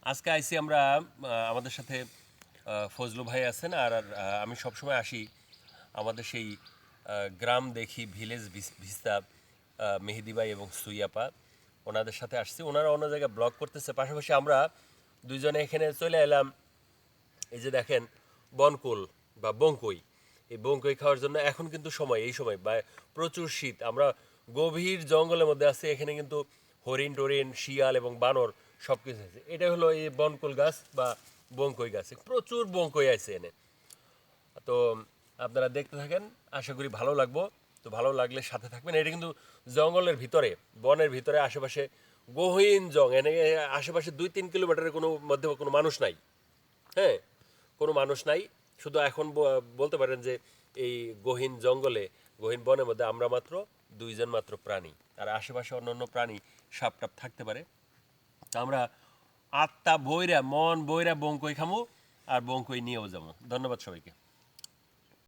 আজকে আইসি আমরা আমাদের সাথে ফজলু ভাই আছেন আর আমি সবসময় আসি আমাদের সেই গ্রাম দেখি ভিলেজ ভিস্তা মেহেদি ভাই এবং সুইয়াপা ওনাদের সাথে আসছি। ওনারা অন্য জায়গায় ব্লগ করতেছে, পাশাপাশি আমরা দুইজনে এখানে চলে এলাম। এই যে দেখেন বনকুল বা বঙ্কই, এই বঙ্কই খাওয়ার জন্য এখন কিন্তু সময়, এই সময় বা প্রচুর শীত, আমরা গভীর জঙ্গলের মধ্যে আছি। এখানে কিন্তু হরিণ টরিণ শিয়াল এবং বানর সব কিছু আছে। এটা হলো এই বনকুল গাছ বা বঙ্কই গাছ, প্রচুর বঙ্কই আছে এনে। তো আপনারা দেখতে থাকেন, আশা করি ভালো লাগবো। তো ভালো লাগলে সাথে থাকবেন। এটা কিন্তু জঙ্গলের ভিতরে, বনের ভিতরে, আশেপাশে গহীন এনে আশেপাশে 2-3 কিলোমিটারের কোনো মধ্যে কোনো মানুষ নাই। হ্যাঁ, কোনো মানুষ নাই। শুধু এখন বলতে পারেন যে এই গহীন জঙ্গলে, গহীন বনের মধ্যে আমরা মাত্র দুইজন মাত্র প্রাণী, আর আশেপাশে অন্যান্য প্রাণী সাপ টাপ থাকতে পারে। তা আমরা আত্মা বইরা মন বইরা বঙ্কই খামু আর বঙ্কই নিয়েও যাবো। ধন্যবাদ সবাইকে।